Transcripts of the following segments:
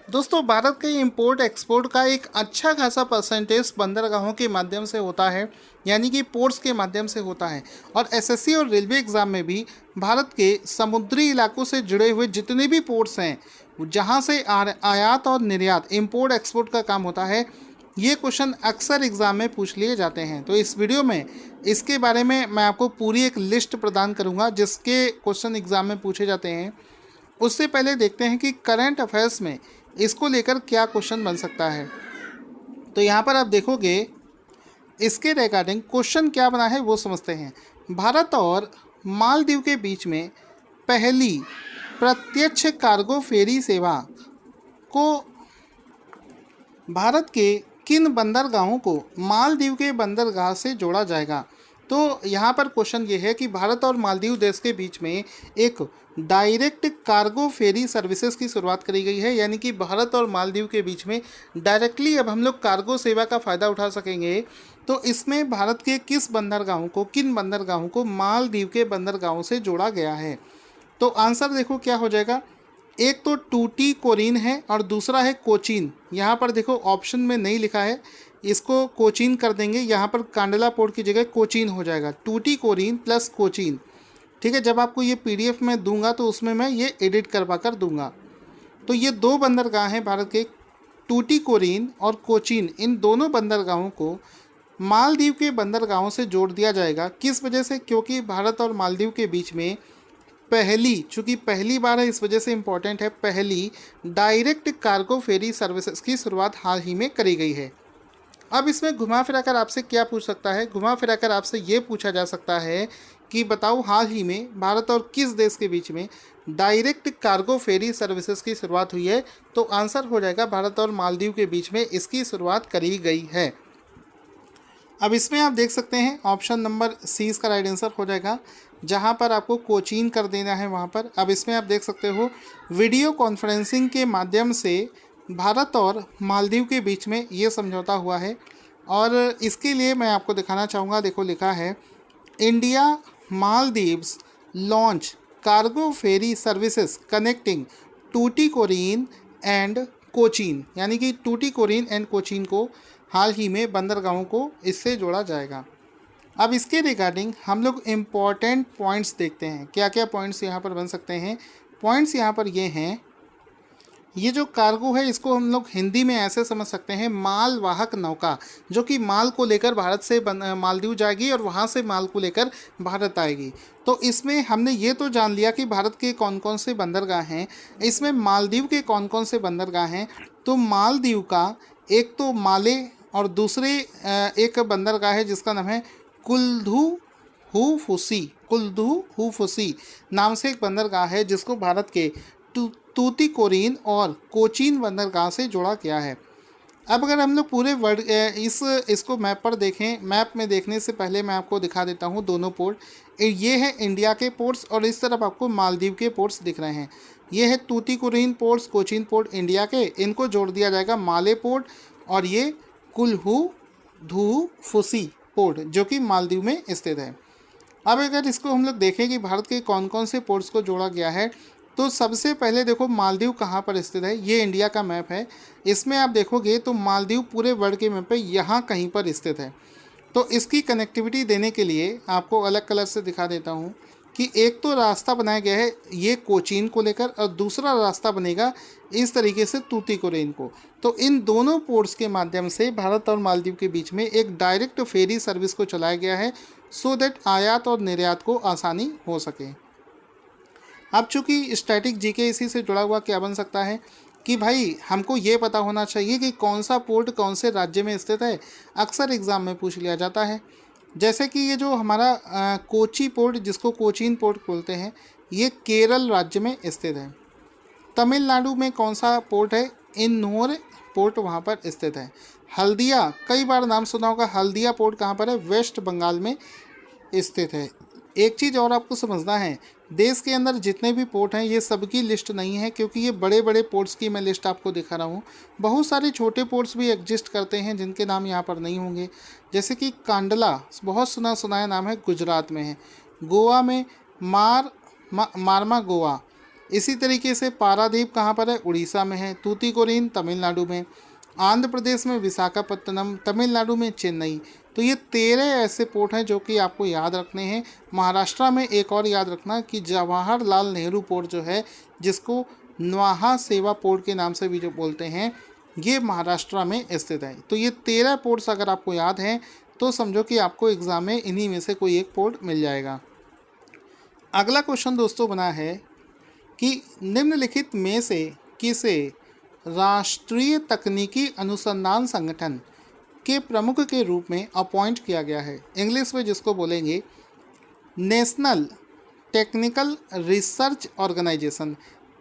दोस्तों, भारत के import export का एक अच्छा खासा परसेंटेज बंदरगाहों के माध्यम से होता है, यानी कि पोर्ट्स के माध्यम से होता है। और एसएससी और रेलवे एग्ज़ाम में भी भारत के समुद्री इलाकों से जुड़े हुए जितने भी पोर्ट्स हैं, जहां से आयात और निर्यात इंपोर्ट एक्सपोर्ट का काम होता है, ये क्वेश्चन अक्सर एग्ज़ाम में पूछ लिए जाते हैं। तो इस वीडियो में इसके बारे में मैं आपको पूरी एक लिस्ट प्रदान करूंगा जिसके क्वेश्चन एग्ज़ाम में पूछे जाते हैं। उससे पहले देखते हैं कि करंट अफेयर्स में इसको लेकर क्या क्वेश्चन बन सकता है। तो यहाँ पर आप देखोगे, इसके रिगार्डिंग क्वेश्चन क्या बना है वो समझते हैं। भारत और मालदीव के बीच में पहली प्रत्यक्ष कार्गो फेरी सेवा को भारत के किन बंदरगाहों को मालदीव के बंदरगाह से जोड़ा जाएगा। तो यहाँ पर क्वेश्चन ये है कि भारत और मालदीव देश के बीच में एक डायरेक्ट कार्गो फेरी सर्विसेज की शुरुआत करी गई है, यानी कि भारत और मालदीव के बीच में डायरेक्टली अब हम लोग कार्गो सेवा का फ़ायदा उठा सकेंगे। तो इसमें भारत के किस बंदरगाहों को, किन बंदरगाहों को मालदीव के बंदरगाहों से जोड़ा गया है। तो आंसर देखो क्या हो जाएगा। एक तो टूटी कोरीन है और दूसरा है कोचीन। यहाँ पर देखो ऑप्शन में नहीं लिखा है, इसको कोचीन कर देंगे, यहाँ पर कांडला पोर्ट की जगह कोचीन हो जाएगा। टूटी कोरीन प्लस कोचीन, ठीक है। जब आपको ये पीडीएफ में दूंगा तो उसमें मैं ये एडिट करवा कर दूंगा। तो ये दो बंदरगाह हैं भारत के, टूटी कोरीन और कोचीन। इन दोनों बंदरगाहों को मालदीव के बंदरगाहों से जोड़ दिया जाएगा। किस वजह से? क्योंकि भारत और मालदीव के बीच में चूँकि पहली बार है, इस वजह से इम्पॉर्टेंट है, पहली डायरेक्ट कार्गो फेरी सर्विसेज की शुरुआत हाल ही में करी गई है। अब इसमें घुमा फिरा कर आपसे क्या पूछ सकता है? घुमा फिरा कर आपसे ये पूछा जा सकता है कि बताओ हाल ही में भारत और किस देश के बीच में डायरेक्ट कार्गो फेरी सर्विसेज की शुरुआत हुई है। तो आंसर हो जाएगा भारत और मालदीव के बीच में इसकी शुरुआत करी गई है। अब इसमें आप देख सकते हैं ऑप्शन नंबर सी इसका राइट आंसर हो जाएगा, जहां पर आपको कोचीन कर देना है वहां पर। अब इसमें आप देख सकते हो वीडियो कॉन्फ्रेंसिंग के माध्यम से भारत और मालदीव के बीच में ये समझौता हुआ है। और इसके लिए मैं आपको दिखाना चाहूँगा, देखो लिखा है India Maldives launch cargo ferry services connecting Tuticorin and Cochin, यानी कि टूटीकोरीन एंड कोचीन को हाल ही में बंदरगाहों को इससे जोड़ा जाएगा। अब इसके रिगार्डिंग हम लोग इम्पॉर्टेंट पॉइंट्स देखते हैं, क्या क्या पॉइंट्स यहाँ पर बन सकते हैं। पॉइंट्स यहाँ पर ये हैं, ये जो कार्गो है इसको हम लोग हिंदी में ऐसे समझ सकते हैं, मालवाहक नौका, जो कि माल को लेकर भारत से मालदीव जाएगी और वहाँ से माल को लेकर भारत आएगी। तो इसमें हमने ये तो जान लिया कि भारत के कौन कौन से बंदरगाह हैं, इसमें मालदीव के कौन कौन से बंदरगाह हैं। तो मालदीव का एक तो माले और दूसरे एक बंदरगाह है जिसका नाम है कुल्धू हुफुसी नाम से एक बंदरगाह है, जिसको भारत के तूतीकोरीन और कोचीन बंदरगाह से जोड़ा गया है। अब अगर हम लोग पूरे वर्ल्ड इसको मैप पर देखें, मैप में देखने से पहले मैं आपको दिखा देता हूँ दोनों पोर्ट। ये है इंडिया के पोर्ट्स और इस तरफ आपको मालदीव के पोर्ट्स दिख रहे हैं। ये है तूतीकोरीन पोर्ट्स, कोचीन पोर्ट इंडिया के, इनको जोड़ दिया जाएगा माले पोर्ट, और ये कुल्हू-धू-फुसी पोर्ट जो कि मालदीव में स्थित है। अब अगर इसको हम लोग देखें कि भारत के कौन कौन से पोर्ट्स को जोड़ा गया है, तो सबसे पहले देखो मालदीव कहाँ पर स्थित है। ये इंडिया का मैप है, इसमें आप देखोगे तो मालदीव पूरे वर्ल्ड के मैप पे यहाँ कहीं पर स्थित है। तो इसकी कनेक्टिविटी देने के लिए आपको अलग कलर से दिखा देता हूँ कि एक तो रास्ता बनाया गया है ये कोचीन को लेकर, और दूसरा रास्ता बनेगा इस तरीके से तूतीकोरीन को। तो इन दोनों पोर्ट्स के माध्यम से भारत और मालदीव के बीच में एक डायरेक्ट फेरी सर्विस को चलाया गया है, सो दैट आयात और निर्यात को आसानी हो सके। अब चूँकि स्टैटिक जीके इसी से जुड़ा हुआ क्या बन सकता है कि भाई हमको ये पता होना चाहिए कि कौन सा पोर्ट कौन से राज्य में स्थित है, अक्सर एग्ज़ाम में पूछ लिया जाता है। जैसे कि ये जो हमारा कोची पोर्ट, जिसको कोचीन पोर्ट बोलते हैं, ये केरल राज्य में स्थित है। तमिलनाडु में कौन सा पोर्ट है? इन्नोर पोर्ट वहाँ पर स्थित है। हल्दिया, कई बार नाम सुना होगा, हल्दिया पोर्ट कहाँ पर है? वेस्ट बंगाल में स्थित है। एक चीज़ और आपको समझना है, देश के अंदर जितने भी पोर्ट हैं ये सबकी लिस्ट नहीं है, क्योंकि ये बड़े बड़े पोर्ट्स की मैं लिस्ट आपको दिखा रहा हूँ। बहुत सारे छोटे पोर्ट्स भी एग्जिस्ट करते हैं जिनके नाम यहाँ पर नहीं होंगे, जैसे कि कांडला, बहुत सुना सुनाया नाम है, गुजरात में है। गोवा में मारमा गोवा, इसी तरीके से पारादीप कहाँ पर है, उड़ीसा में है। तूतीकोरिन तमिलनाडु में, आंध्र प्रदेश में विशाखापत्तनम, तमिलनाडु में चेन्नई। तो ये 13 ऐसे पोर्ट हैं जो कि आपको याद रखने हैं। महाराष्ट्र में एक और याद रखना कि जवाहरलाल नेहरू पोर्ट जो है, जिसको न्वाहा सेवा पोर्ट के नाम से भी जो बोलते हैं, ये महाराष्ट्र में स्थित है। तो ये 13 पोर्ट्स अगर आपको याद हैं तो समझो कि आपको एग्ज़ाम में इन्हीं में से कोई एक पोर्ट मिल जाएगा। अगला क्वेश्चन दोस्तों बना है कि निम्नलिखित में से किसे राष्ट्रीय तकनीकी अनुसंधान संगठन के प्रमुख के रूप में अपॉइंट किया गया है। इंग्लिश में जिसको बोलेंगे national technical research organisation,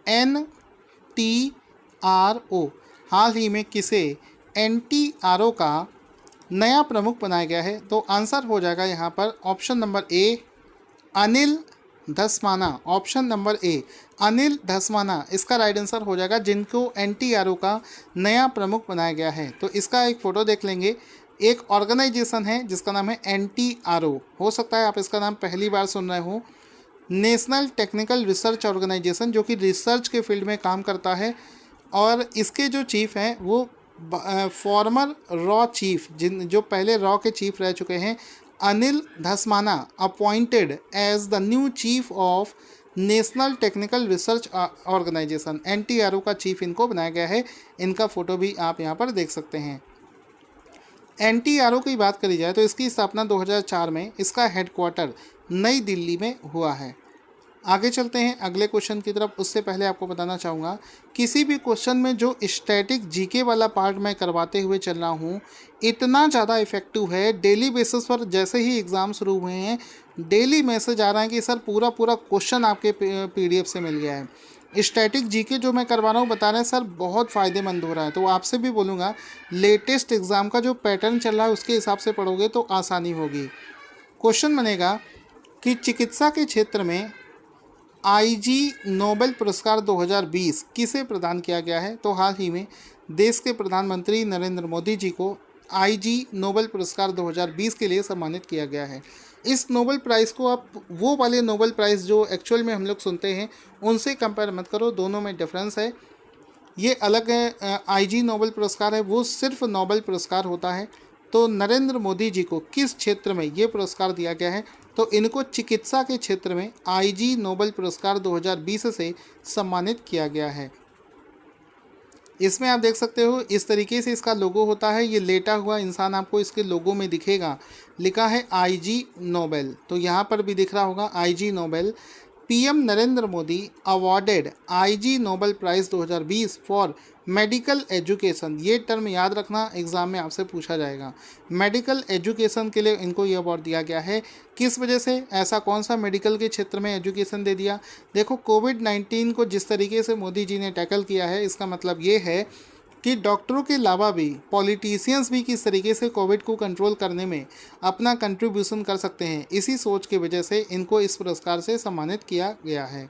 NTRO। हाल ही में किसे NTRO का नया प्रमुख बनाया गया है? तो आंसर हो जाएगा यहाँ पर option number A, Anil Dhasmana. Option number A, Anil Dhasmana इसका राइट आंसर हो जाएगा, जिनको NTRO का नया प्रमुख बनाया गया है। तो इसका एक फ़ोटो देख लेंगे। एक ऑर्गेनाइजेशन है जिसका नाम है NTRO। हो सकता है आप इसका नाम पहली बार सुन रहे हो। नेशनल टेक्निकल रिसर्च ऑर्गेनाइजेशन, जो कि रिसर्च के फील्ड में काम करता है। और इसके जो चीफ़ हैं वो फॉर्मर रॉ चीफ, जो पहले रॉ के चीफ रह चुके हैं, Anil Dhasmana appointed as the new chief of national technical research organisation. NTRO का चीफ इनको बनाया गया है। इनका फ़ोटो भी आप यहाँ पर देख सकते हैं। NTRO की बात करी जाए तो इसकी स्थापना 2004 में, इसका हेडक्वार्टर नई दिल्ली में हुआ है। आगे चलते हैं अगले क्वेश्चन की तरफ। उससे पहले आपको बताना चाहूँगा, किसी भी क्वेश्चन में जो स्टैटिक जीके वाला पार्ट मैं करवाते हुए चल रहा हूँ, इतना ज़्यादा इफेक्टिव है। डेली बेसिस पर जैसे ही एग्ज़ाम शुरू हुए हैं, डेली मैसेज आ रहा है कि सर पूरा क्वेश्चन आपके PDF से मिल गया है। स्टैटिक जीके जो मैं करवा रहा हूँ, बता रहे हैं सर बहुत फ़ायदेमंद हो रहा है। तो आपसे भी बोलूँगा, लेटेस्ट एग्ज़ाम का जो पैटर्न चल रहा है उसके हिसाब से पढ़ोगे तो आसानी होगी। क्वेश्चन बनेगा कि चिकित्सा के क्षेत्र में IG नोबेल पुरस्कार 2020 किसे प्रदान किया गया है? तो हाल ही में देश के प्रधानमंत्री नरेंद्र मोदी जी को IG नोबेल पुरस्कार 2020 के लिए सम्मानित किया गया है। इस नोबेल प्राइज़ को आप वो वाले नोबेल प्राइज़ जो एक्चुअल में हम लोग सुनते हैं उनसे कंपेयर मत करो, दोनों में डिफरेंस है। ये अलग है। IG नोबेल पुरस्कार है वो सिर्फ नोबेल पुरस्कार होता है। तो नरेंद्र मोदी जी को किस क्षेत्र में ये पुरस्कार दिया गया है? तो इनको चिकित्सा के क्षेत्र में IG नोबेल पुरस्कार 2020 से सम्मानित किया गया है। इसमें आप देख सकते हो इस तरीके से इसका लोगो होता है। ये लेटा हुआ इंसान आपको इसके लोगो में दिखेगा, लिखा है IG नोबेल। तो यहाँ पर भी दिख रहा होगा IG Nobel. PM Narendra Modi awarded IG Nobel price 2020 for medical education. ये टर्म याद रखना, एग्ज़ाम में आपसे पूछा जाएगा। मेडिकल एजुकेशन के लिए इनको ये अवार्ड दिया गया है। किस वजह से? ऐसा कौन सा मेडिकल के क्षेत्र में एजुकेशन दे दिया? देखो, कोविड-19 को जिस तरीके से मोदी जी ने टैकल किया है, इसका मतलब ये है कि डॉक्टरों के अलावा भी पॉलिटिशियंस भी किस तरीके से कोविड को कंट्रोल करने में अपना कंट्रीब्यूशन कर सकते हैं। इसी सोच की वजह से इनको इस पुरस्कार से सम्मानित किया गया है।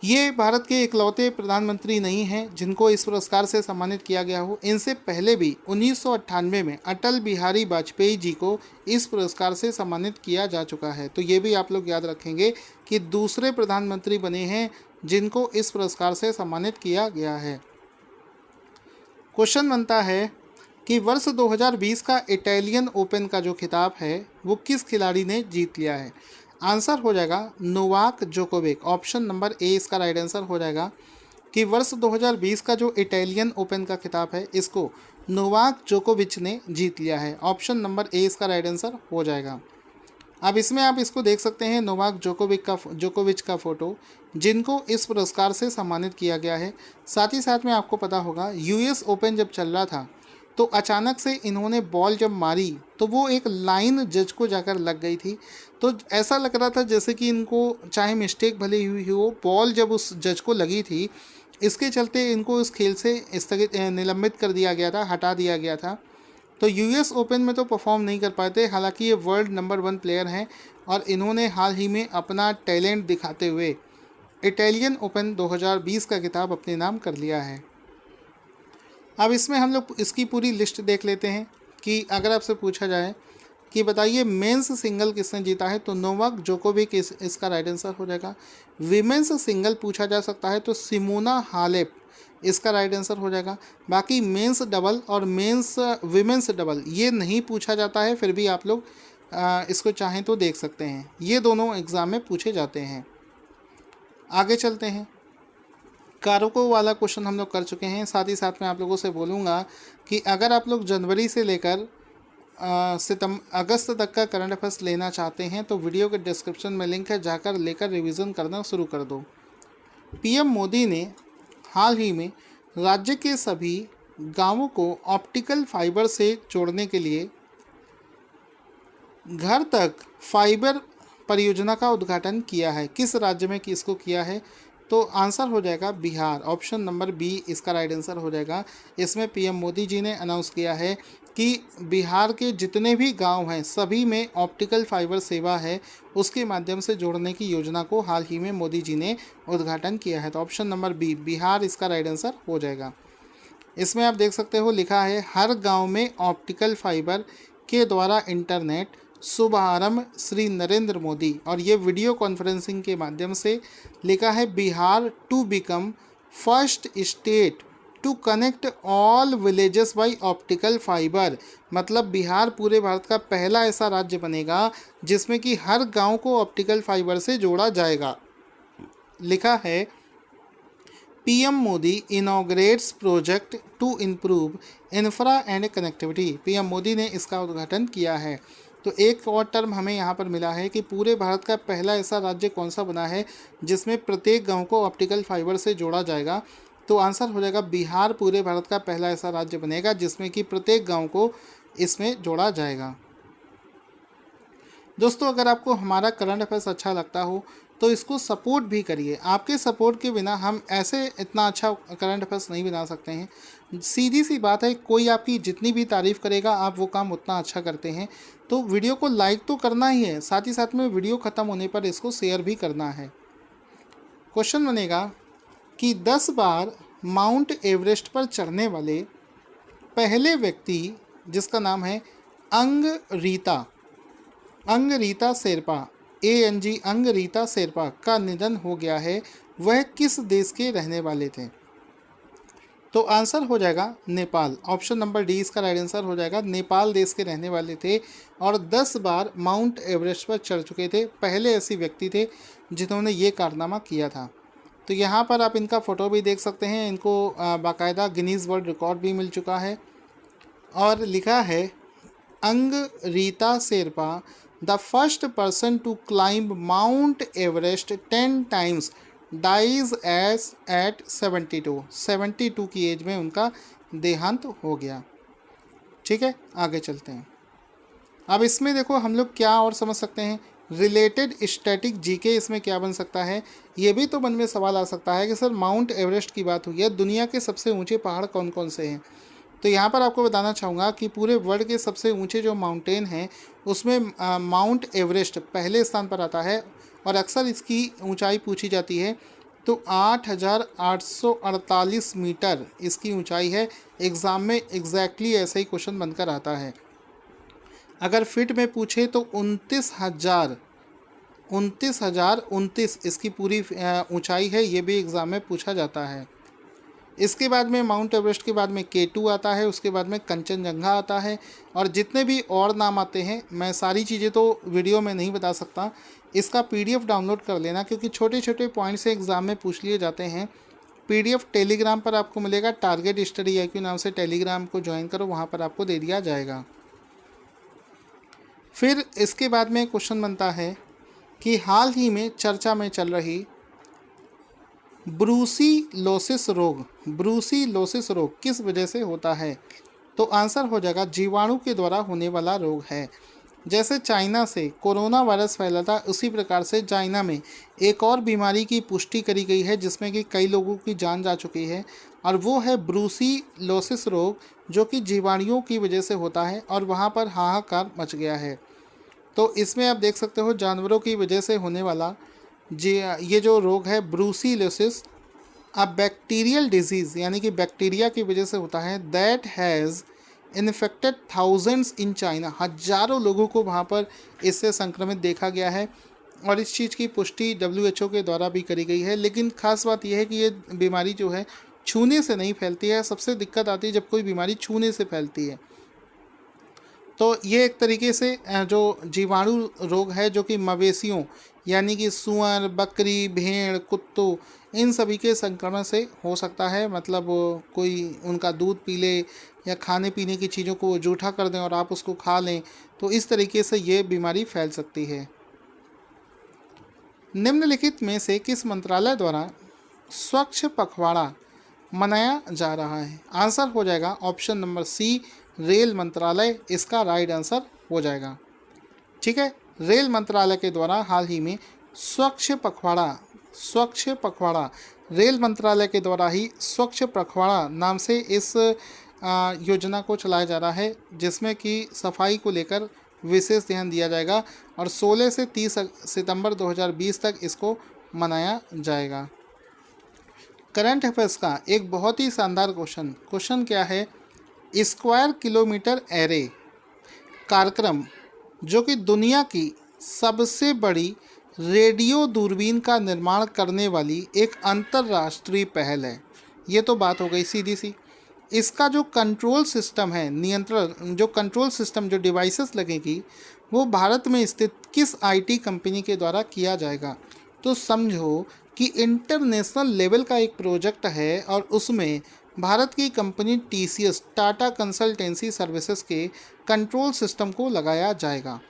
ये भारत के इकलौते प्रधानमंत्री नहीं हैं जिनको इस पुरस्कार से सम्मानित किया गया हो। इनसे पहले भी 1998 में अटल बिहारी वाजपेयी जी को इस पुरस्कार से सम्मानित किया जा चुका है। तो ये भी आप लोग याद रखेंगे कि दूसरे प्रधानमंत्री बने हैं जिनको इस पुरस्कार से सम्मानित किया गया है। क्वेश्चन बनता है कि वर्ष 2020 का इटालियन ओपन का जो खिताब है वो किस खिलाड़ी ने जीत लिया है? आंसर हो जाएगा Novak Djokovic. Option number A इसका राइट आंसर हो जाएगा कि वर्ष 2020 का जो इटालियन ओपन का खिताब है इसको नोवाक जोकोविच ने जीत लिया है। ऑप्शन नंबर ए इसका राइट आंसर हो जाएगा। अब इसमें आप इसको देख सकते हैं, नोवाक जोकोविच का फ़ोटो, जिनको इस पुरस्कार से सम्मानित किया गया है। साथ ही साथ में आपको पता होगा US ओपन जब चल रहा था तो अचानक से इन्होंने बॉल जब मारी तो वो एक लाइन जज को जाकर लग गई थी। तो ऐसा लग रहा था जैसे कि इनको चाहे मिस्टेक भले हुई हो, बॉल जब उस जज को लगी थी, इसके चलते इनको इस खेल से स्थगित निलंबित कर दिया गया था, हटा दिया गया था। तो US ओपन में तो परफॉर्म नहीं कर पाते। हालांकि ये वर्ल्ड नंबर 1 प्लेयर हैं और इन्होंने हाल ही में अपना टैलेंट दिखाते हुए इटालियन ओपन 2020 का खिताब अपने नाम कर लिया है। अब इसमें हम लोग इसकी पूरी लिस्ट देख लेते हैं कि अगर आपसे पूछा जाए कि बताइए मेंस सिंगल किसने जीता है, तो नोवाक जोकोविक इसका राइट आंसर हो जाएगा। विमेंस सिंगल पूछा जा सकता है तो सिमोना हालेप इसका राइट आंसर हो जाएगा। बाकी मेंस डबल और मेंस विमेंस डबल ये नहीं पूछा जाता है, फिर भी आप लोग इसको चाहें तो देख सकते हैं, ये दोनों एग्ज़ाम में पूछे जाते हैं। आगे चलते हैं, कारकों वाला क्वेश्चन हम लोग कर चुके हैं। साथ ही साथ मैं आप लोगों से बोलूँगा कि अगर आप लोग जनवरी से लेकर अगस्त तक का करंट अफेयर्स लेना चाहते हैं तो वीडियो के डिस्क्रिप्शन में लिंक है, जाकर लेकर रिवीजन करना शुरू कर दो। पीएम मोदी ने हाल ही में राज्य के सभी गांवों को ऑप्टिकल फाइबर से जोड़ने के लिए घर तक फाइबर परियोजना का उद्घाटन किया है। किस राज्य में किसको किया है, तो आंसर हो जाएगा बिहार। ऑप्शन नंबर बी इसका राइट आंसर हो जाएगा। इसमें पीएम मोदी जी ने अनाउंस किया है कि बिहार के जितने भी गांव हैं सभी में ऑप्टिकल फाइबर सेवा है, उसके माध्यम से जोड़ने की योजना को हाल ही में मोदी जी ने उद्घाटन किया है। तो ऑप्शन नंबर बी बिहार इसका राइट आंसर हो जाएगा। इसमें आप देख सकते हो लिखा है हर गांव में ऑप्टिकल फाइबर के द्वारा इंटरनेट, शुभारंभ श्री नरेंद्र मोदी। और ये वीडियो कॉन्फ्रेंसिंग के माध्यम से लिखा है Bihar to become first state to connect all villages by optical fibre. मतलब बिहार पूरे भारत का पहला ऐसा राज्य बनेगा जिसमें कि हर गांव को ऑप्टिकल फाइबर से जोड़ा जाएगा। लिखा है PM Modi inaugurates project to improve infra and connectivity. PM Modi ने इसका उद्घाटन किया है। तो एक और टर्म हमें यहाँ पर मिला है कि पूरे भारत का पहला ऐसा राज्य कौन सा बना है जिसमें प्रत्येक गांव को ऑप्टिकल फाइबर से जोड़ा जाएगा, तो आंसर हो जाएगा बिहार पूरे भारत का पहला ऐसा राज्य बनेगा जिसमें कि प्रत्येक गांव को इसमें जोड़ा जाएगा। दोस्तों, अगर आपको हमारा करंट अफेयर्स अच्छा लगता हो तो इसको सपोर्ट भी करिए। आपके सपोर्ट के बिना हम ऐसे इतना अच्छा करंट अफेयर्स नहीं बना सकते हैं। सीधी सी बात है, कोई आपकी जितनी भी तारीफ़ करेगा आप वो काम उतना अच्छा करते हैं। तो वीडियो को लाइक तो करना ही है, साथ ही साथ में वीडियो ख़त्म होने पर इसको शेयर भी करना है। क्वेश्चन बनेगा कि 10 बार माउंट एवरेस्ट पर चढ़ने वाले पहले व्यक्ति जिसका नाम है अंगरीता शेरपा, ANG अंगरीता शेरपा का निधन हो गया है, वह किस देश के रहने वाले थे? तो आंसर हो जाएगा नेपाल। ऑप्शन नंबर डी इसका राइट आंसर हो जाएगा। नेपाल देश के रहने वाले थे और 10 बार माउंट एवरेस्ट पर चढ़ चुके थे, पहले ऐसे व्यक्ति थे जिन्होंने ये कारनामा किया था। तो यहाँ पर आप इनका फ़ोटो भी देख सकते हैं, इनको बाकायदा गिनीज़ वर्ल्ड रिकॉर्ड भी मिल चुका है। और लिखा है Ang Rita Sherpa the first person to climb Mount Everest 10 times dies age at 72 की एज में उनका देहांत हो गया। ठीक है, आगे चलते हैं। अब इसमें देखो हम लोग क्या और समझ सकते हैं, रिलेटेड स्टैटिक जीके इसमें क्या बन सकता है। ये भी तो मन में सवाल आ सकता है कि सर माउंट एवरेस्ट की बात हुई है, दुनिया के सबसे ऊंचे पहाड़ कौन कौन से हैं। तो यहाँ पर आपको बताना चाहूँगा कि पूरे वर्ल्ड के सबसे ऊंचे जो माउंटेन हैं उसमें माउंट एवरेस्ट पहले स्थान पर आता है और अक्सर इसकी ऊंचाई पूछी जाती है। तो 8,848 मीटर इसकी ऊंचाई है। एग्ज़ाम में एग्जैक्टली ऐसा ही क्वेश्चन बनकर आता है। अगर फिट में पूछे तो 29,029 इसकी पूरी ऊंचाई है, ये भी एग्ज़ाम में पूछा जाता है। इसके बाद में माउंट एवरेस्ट के बाद में K2 आता है, उसके बाद में कंचनजंगा आता है और जितने भी और नाम आते हैं मैं सारी चीज़ें तो वीडियो में नहीं बता सकता। इसका PDF डाउनलोड कर लेना क्योंकि छोटे छोटे पॉइंट्स से एग्ज़ाम में पूछ लिए जाते हैं। PDF टेलीग्राम पर आपको मिलेगा, टारगेट स्टडी IQ नाम से टेलीग्राम को ज्वाइन करो, वहाँ पर आपको दे दिया जाएगा। फिर इसके बाद में क्वेश्चन बनता है कि हाल ही में चर्चा में चल रही ब्रूसिलोसिस रोग किस वजह से होता है? तो आंसर हो जाएगा जीवाणु के द्वारा होने वाला रोग है। जैसे चाइना से कोरोना वायरस फैला था, उसी प्रकार से चाइना में एक और बीमारी की पुष्टि करी गई है जिसमें कि कई लोगों की जान जा चुकी है और वो है ब्रूसिलोसिस रोग, जो कि जीवाणुओं की वजह से होता है और वहाँ पर हाहाकार मच गया है। तो इसमें आप देख सकते हो जानवरों की वजह से होने वाला ये जो रोग है ब्रूसिलोसिस अ बैक्टीरियल डिजीज़, यानी कि बैक्टीरिया की वजह से होता है, that has infected thousands in China, हजारों लोगों को वहाँ पर इससे संक्रमित देखा गया है और इस चीज़ की पुष्टि WHO के द्वारा भी करी गई है। लेकिन खास बात यह है कि ये बीमारी जो है छूने से नहीं फैलती है। सबसे दिक्कत आती है जब कोई बीमारी छूने से फैलती है। तो ये एक तरीके से जो जीवाणु रोग है जो कि मवेशियों यानी कि सूअर, बकरी, भेड़, कुत्तों इन सभी के संक्रमण से हो सकता है। मतलब कोई उनका दूध पी ले या खाने पीने की चीज़ों को जूठा कर दें और आप उसको खा लें, तो इस तरीके से ये बीमारी फैल सकती है। निम्नलिखित में से किस मंत्रालय द्वारा स्वच्छ पखवाड़ा मनाया जा रहा है? आंसर हो जाएगा ऑप्शन नंबर सी, रेल मंत्रालय इसका राइट आंसर हो जाएगा। ठीक है, रेल मंत्रालय के द्वारा हाल ही में स्वच्छ पखवाड़ा रेल मंत्रालय के द्वारा ही स्वच्छ पखवाड़ा नाम से इस योजना को चलाया जा रहा है, जिसमें कि सफाई को लेकर विशेष ध्यान दिया जाएगा और 16 से 30 सितंबर 2020 तक इसको मनाया जाएगा। करंट अफेयर्स का एक बहुत ही शानदार क्वेश्चन क्या है? स्क्वायर किलोमीटर एरे कार्यक्रम जो कि दुनिया की सबसे बड़ी रेडियो दूरबीन का निर्माण करने वाली एक अंतर्राष्ट्रीय पहल है। ये तो बात हो गई सीधी सी। इसका जो कंट्रोल सिस्टम है, नियंत्रण जो कंट्रोल सिस्टम जो डिवाइसेस लगेगी वो भारत में स्थित किस IT कंपनी के द्वारा किया जाएगा? तो समझो कि इंटरनेशनल लेवल का एक प्रोजेक्ट है और उसमें भारत की company TCS Tata consultancy services के कंट्रोल सिस्टम को लगाया जाएगा।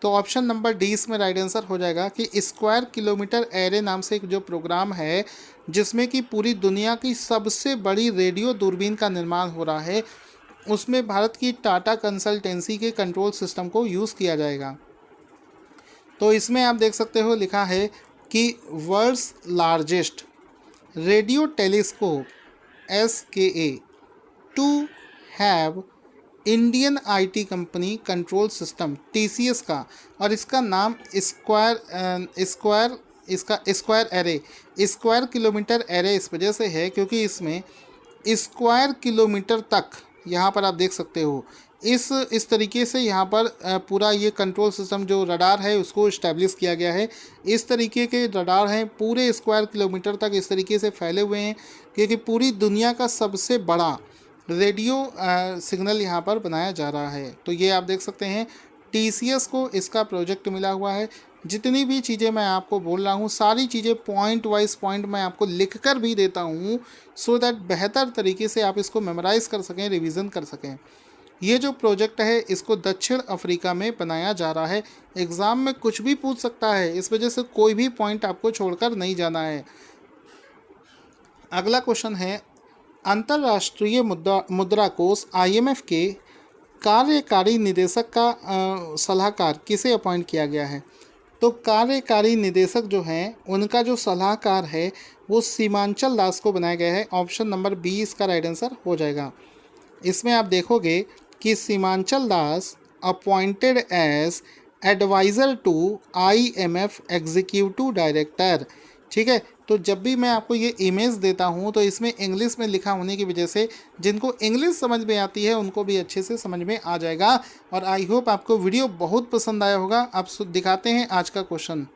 तो ऑप्शन नंबर डी इसमें राइट आंसर हो जाएगा कि स्क्वायर किलोमीटर एरे नाम से एक जो प्रोग्राम है जिसमें कि पूरी दुनिया की सबसे बड़ी रेडियो दूरबीन का निर्माण हो रहा है, उसमें भारत की टाटा कंसल्टेंसी के कंट्रोल सिस्टम को यूज़ किया जाएगा। तो इसमें आप देख सकते हो लिखा है कि world's largest radio telescope SKA to have Indian IT company control system TCS का, और इसका नाम स्क्वायर किलोमीटर एरे इस वजह से है क्योंकि इसमें स्क्वायर किलोमीटर तक यहाँ पर आप देख सकते हो इस तरीके से यहाँ पर पूरा ये कंट्रोल सिस्टम जो रडार है उसको इस्टेब्लिश किया गया है। इस तरीके के रडार हैं पूरे स्क्वायर किलोमीटर तक इस तरीके से फैले हुए हैं क्योंकि पूरी दुनिया का सबसे बड़ा रेडियो सिग्नल यहाँ पर बनाया जा रहा है। तो ये आप देख सकते हैं TCS को इसका प्रोजेक्ट मिला हुआ है। जितनी भी चीज़ें मैं आपको बोल रहा हूँ सारी चीज़ें पॉइंट वाइज पॉइंट मैं आपको लिख कर भी देता हूँ सो दैट बेहतर तरीके से आप इसको मेमोराइज़ कर सकें, रिवीजन कर सकें। ये जो प्रोजेक्ट है इसको दक्षिण अफ्रीका में बनाया जा रहा है। एग्ज़ाम में कुछ भी पूछ सकता है, इस वजह से कोई भी पॉइंट आपको छोड़कर नहीं जाना है। अगला क्वेश्चन है, अंतर्राष्ट्रीय मुद्रा कोष IMF के कार्यकारी निदेशक का सलाहकार किसे अपॉइंट किया गया है? तो कार्यकारी निदेशक जो हैं उनका जो सलाहकार है वो सीमांचल दास को बनाया गया है। ऑप्शन नंबर बी इसका राइट आंसर हो जाएगा। इसमें आप देखोगे कि Seemanchal Das appointed as advisor to IMF executive director. ठीक है, तो जब भी मैं आपको ये इमेज देता हूँ तो इसमें इंग्लिश में लिखा होने की वजह से जिनको इंग्लिश समझ में आती है उनको भी अच्छे से समझ में आ जाएगा। और आई होप आपको वीडियो बहुत पसंद आया होगा। आप दिखाते हैं आज का क्वेश्चन,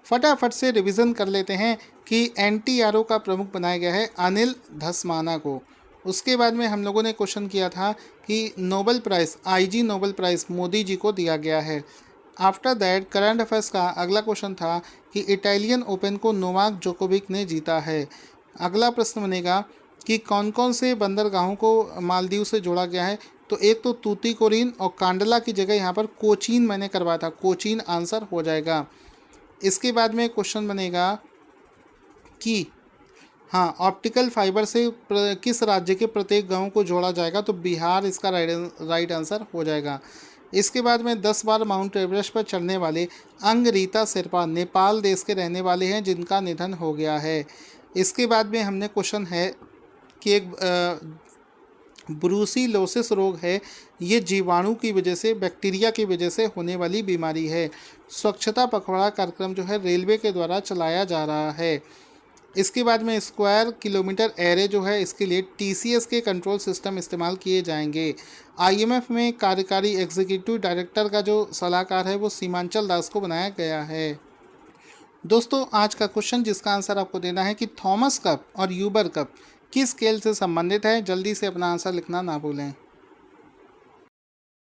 फटाफट से रिवीजन कर लेते हैं कि NTRO का प्रमुख बनाया गया है अनिल धस्माना को। उसके बाद में हम लोगों ने क्वेश्चन किया था कि Nobel prize IG Nobel prize Modi ji को दिया गया है। आफ्टर दैट करंट अफेयर्स का अगला क्वेश्चन था कि इटालियन ओपन को नोवाक जोकोविक ने जीता है। अगला प्रश्न बनेगा कि कौन कौन से बंदरगाहों को मालदीव से जोड़ा गया है? तो एक तो तूतीकोरिन और कांडला की जगह यहाँ पर कोचीन मैंने करवाया था, कोचीन आंसर हो जाएगा। इसके बाद में क्वेश्चन बनेगा कि हाँ, ऑप्टिकल फाइबर से किस राज्य के प्रत्येक गांव को जोड़ा जाएगा? तो बिहार इसका राइट आंसर हो जाएगा। इसके बाद में 10 बार माउंट एवरेस्ट पर चढ़ने वाले अंगरीता शेरपा नेपाल देश के रहने वाले हैं जिनका निधन हो गया है। इसके बाद में हमने क्वेश्चन है कि एक ब्रूसिलोसिस रोग है, ये जीवाणु की वजह से, बैक्टीरिया की वजह से होने वाली बीमारी है। स्वच्छता पखवाड़ा कार्यक्रम जो है रेलवे के द्वारा चलाया जा रहा है। इसके बाद में स्क्वायर किलोमीटर एरे जो है इसके लिए टीसीएस के कंट्रोल सिस्टम इस्तेमाल किए जाएंगे। आईएमएफ में कार्यकारी एग्जीक्यूटिव डायरेक्टर का जो सलाहकार है वो सीमांचल दास को बनाया गया है। दोस्तों आज का क्वेश्चन जिसका आंसर आपको देना है कि थॉमस कप और यूबर कप किस स्केल से संबंधित है। जल्दी से अपना आंसर लिखना ना भूलें।